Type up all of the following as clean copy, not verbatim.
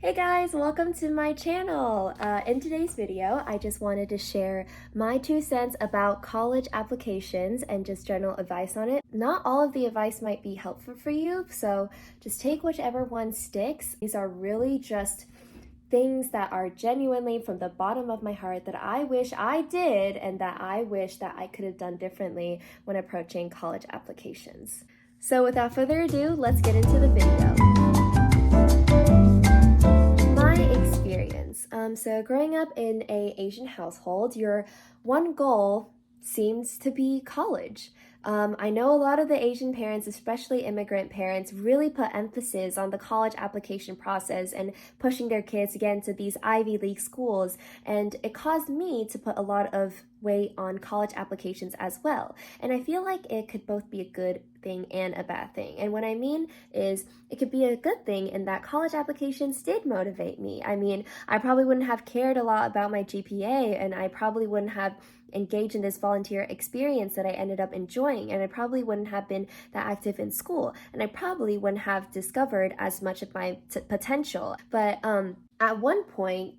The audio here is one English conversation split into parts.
Hey guys, welcome to my channel. In today's video, I just wanted to share my 2 cents about college applications and just general advice on it. Not all of the advice might be helpful for you, so just take whichever one sticks. These are really just things that are genuinely from the bottom of my heart that I wish I did and that I wish that I could have done differently when approaching college applications. So without further ado, let's get into the video. My experience. So growing up in an Asian household, your one goal seems to be college. I know a lot of the Asian parents, especially immigrant parents, really put emphasis on the college application process and pushing their kids to get into these Ivy League schools, and it caused me to put a lot of weight on college applications as well. And I feel like it could both be a good thing and a bad thing. And what I mean is it could be a good thing in that college applications did motivate me. I mean, I probably wouldn't have cared a lot about my GPA, and I probably wouldn't have engaged in this volunteer experience that I ended up enjoying, and I probably wouldn't have been that active in school, and I probably wouldn't have discovered as much of my potential. But at one point,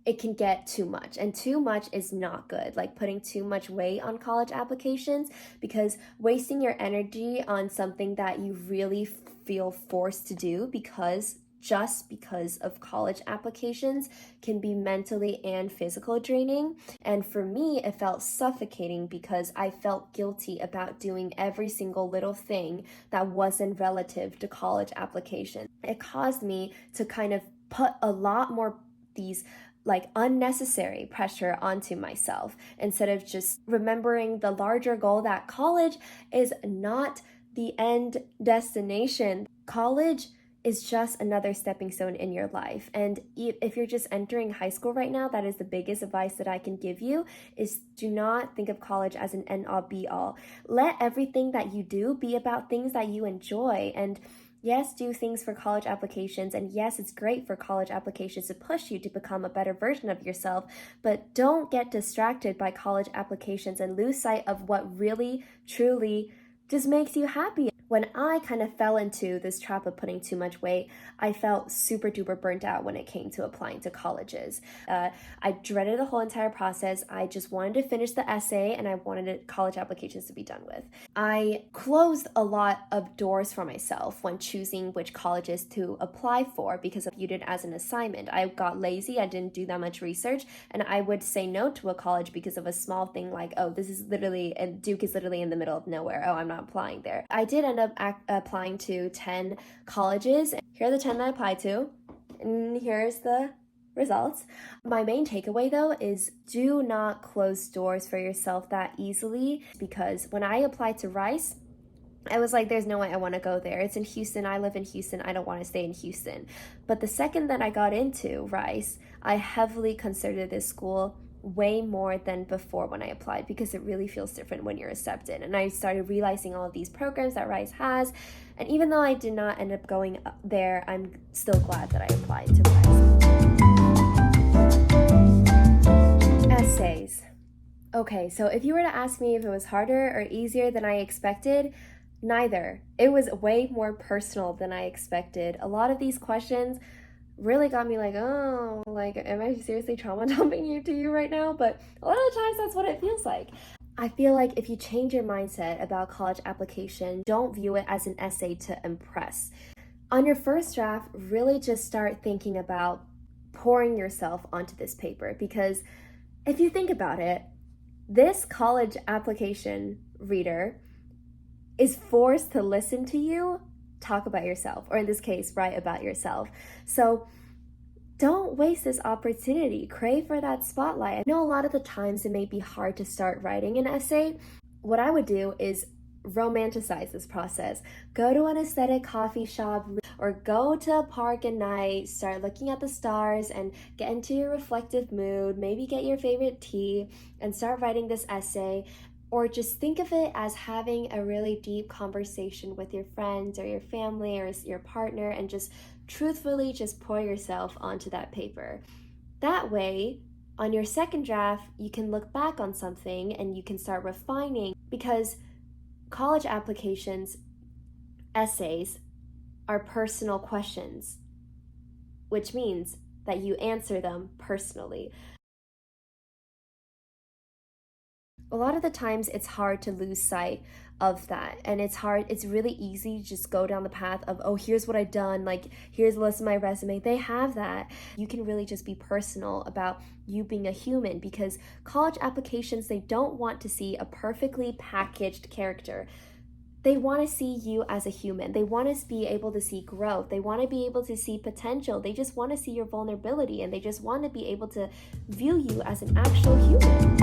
it can get too much, and too much is not good, like putting too much weight on college applications, because wasting your energy on something that you really feel forced to do just because of college applications can be mentally and physical draining. And for me, it felt suffocating because I felt guilty about doing every single little thing that wasn't relative to college application. It caused me to kind of put a lot more these unnecessary pressure onto myself instead of just remembering the larger goal that college is not the end destination. College is just another stepping stone in your life. And if you're just entering high school right now, that is the biggest advice that I can give you, is do not think of college as an end-all be-all. Let everything that you do be about things that you enjoy. And yes, do things for college applications, and yes, it's great for college applications to push you to become a better version of yourself, but don't get distracted by college applications and lose sight of what really, truly just makes you happy. When I kind of fell into this trap of putting too much weight, I felt super duper burnt out when it came to applying to colleges. I dreaded the whole entire process. I just wanted to finish the essay, and I wanted college applications to be done with. I closed a lot of doors for myself when choosing which colleges to apply for because I viewed it as an assignment. I got lazy, I didn't do that much research, and I would say no to a college because of a small thing like, oh, this is literally, and Duke is literally in the middle of nowhere. Oh, I'm not applying there. I did end up applying to 10 colleges. Here are the 10 that I applied to, and here's the results. My main takeaway though is do not close doors for yourself that easily, because when I applied to Rice, I was like, there's no way I want to go there. It's in Houston. I live in Houston. I don't want to stay in Houston. But the second that I got into Rice, I heavily considered this school way more than before when I applied, because it really feels different when you're accepted. And I started realizing all of these programs that Rice has. And even though I did not end up going there, I'm still glad that I applied to Rice. Essays. Okay, so if you were to ask me if it was harder or easier than I expected, neither. It was way more personal than I expected. A lot of these questions really got me like, oh, like, am I seriously trauma dumping you right now? But a lot of the times that's what it feels like. I feel like if you change your mindset about college application, don't view it as an essay to impress. On your first draft, really just start thinking about pouring yourself onto this paper, because if you think about it, this college application reader is forced to listen to you talk about yourself, or in this case, write about yourself. So don't waste this opportunity. Crave for that spotlight. I know a lot of the times it may be hard to start writing an essay. What I would do is romanticize this process. Go to an aesthetic coffee shop, or go to a park at night, start looking at the stars and get into your reflective mood, maybe get your favorite tea and start writing this essay. Or just think of it as having a really deep conversation with your friends or your family or your partner, and just truthfully just pour yourself onto that paper. That way, on your second draft, you can look back on something and you can start refining, because college applications, essays, are personal questions. which means that you answer them personally. A lot of the times it's hard to lose sight of that, and it's really easy to just go down the path of, oh, here's what I've done, like here's the list of my resume. They have that. You can really just be personal about you being a human, because college applications, they don't want to see a perfectly packaged character. They want to see you as a human. They want to be able to see growth. They want to be able to see potential. They just want to see your vulnerability, and they just want to be able to view you as an actual human.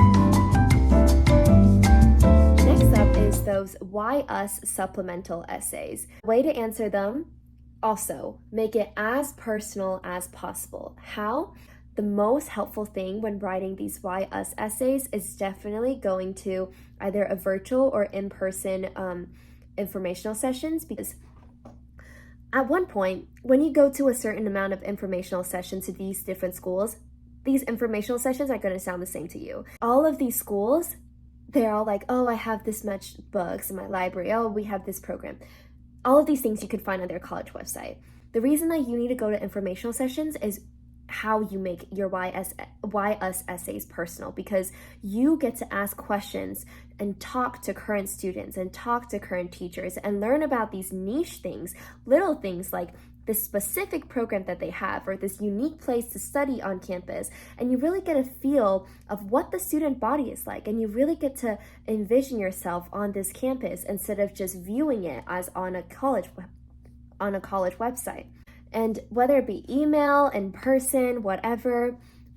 Next up is those Why Us supplemental essays. Way to answer them: also, make it as personal as possible. How? The most helpful thing when writing these Why Us essays is definitely going to either a virtual or in-person informational sessions, because at one point, when you go to a certain amount of informational sessions to these different schools, these informational sessions are going to sound the same to you. All of these schools, they're all like, oh, I have this much books in my library. Oh, we have this program. All of these things you could find on their college website. The reason that you need to go to informational sessions is how you make your Why Us essays personal, because you get to ask questions and talk to current students and talk to current teachers and learn about these niche things, little things like this specific program that they have or this unique place to study on campus. And you really get a feel of what the student body is like, and you really get to envision yourself on this campus instead of just viewing it as on a college website. And whether it be email, in person, whatever,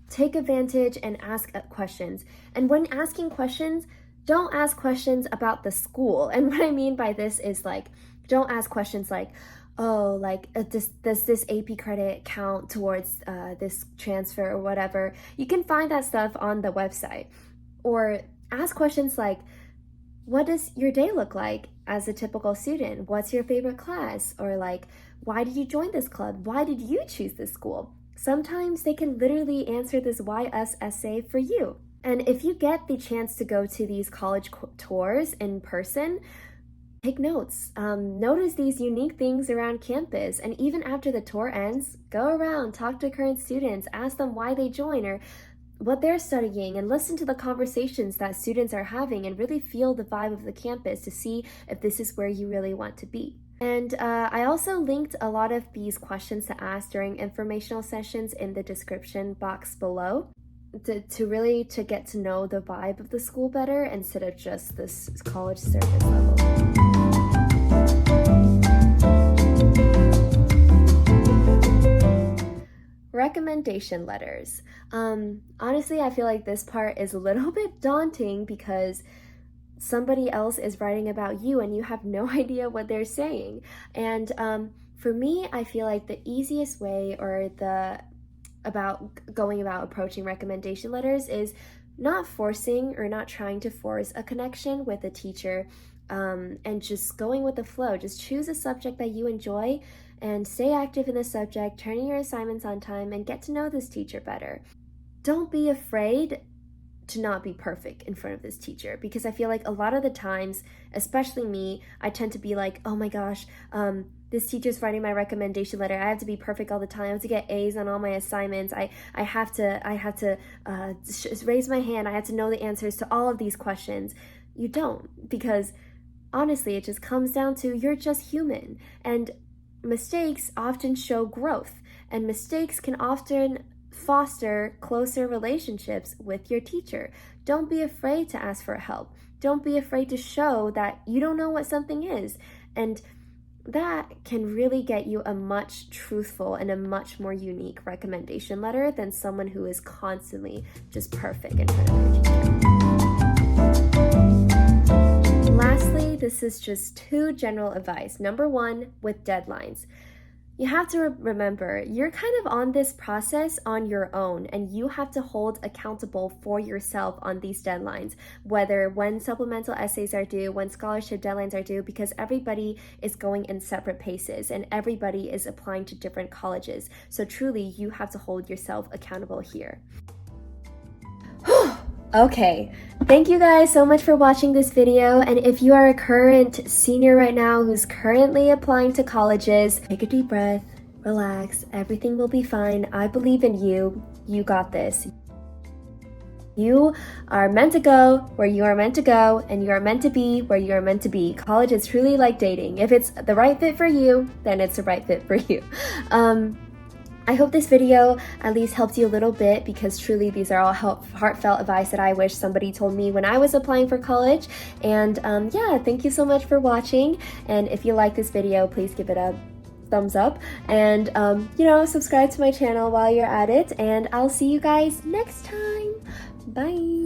take advantage and ask questions. And when asking questions, don't ask questions about the school. And what I mean by this is, like, don't ask questions like, oh, like, does this AP credit count towards this transfer or whatever. You can find that stuff on the website. Or ask questions like, what does your day look like as a typical student? What's your favorite class? Or like, why did you join this club? Why did you choose this school? Sometimes they can literally answer this Why Us essay for you. And if you get the chance to go to these college tours in person, take notes. Notice these unique things around campus. And even after the tour ends, go around, talk to current students, ask them why they join or what they're studying, and listen to the conversations that students are having and really feel the vibe of the campus to see if this is where you really want to be. And I also linked a lot of these questions to ask during informational sessions in the description box below to really get to know the vibe of the school better instead of just this college surface level. Recommendation letters. Honestly, I feel like this part is a little bit daunting because somebody else is writing about you and you have no idea what they're saying. And for me, I feel like the easiest way about approaching recommendation letters is not forcing or not trying to force a connection with a teacher, and just going with the flow. Just choose a subject that you enjoy and stay active in the subject, turn in your assignments on time, and get to know this teacher better. Don't be afraid to not be perfect in front of this teacher, because I feel like a lot of the times, especially me, I tend to be like, oh my gosh, this teacher's writing my recommendation letter. I have to be perfect all the time. I have to get A's on all my assignments. I have to raise my hand. I have to know the answers to all of these questions. You don't, because honestly, it just comes down to you're just human, and mistakes often show growth, and mistakes can often foster closer relationships with your teacher. Don't be afraid to ask for help. Don't be afraid to show that you don't know what something is. And that can really get you a much truthful and a much more unique recommendation letter than someone who is constantly just perfect in front of their teacher. Lastly, this is just 2 general advice. Number 1, with deadlines. You have to remember, you're kind of on this process on your own, and you have to hold accountable for yourself on these deadlines, whether when supplemental essays are due, when scholarship deadlines are due, because everybody is going in separate paces and everybody is applying to different colleges. So truly, you have to hold yourself accountable here. Okay, thank you guys so much for watching this video, and if you are a current senior right now who's currently applying to colleges, take a deep breath, Relax, everything will be fine. I believe in you. You got this. You are meant to go where you are meant to go, and you are meant to be where you are meant to be. College is truly like dating. If it's the right fit for you, then it's the right fit for you. I hope this video at least helped you a little bit, because truly these are all heartfelt advice that I wish somebody told me when I was applying for college. And yeah, thank you so much for watching. And if you like this video, please give it a thumbs up, and subscribe to my channel while you're at it, and I'll see you guys next time. Bye.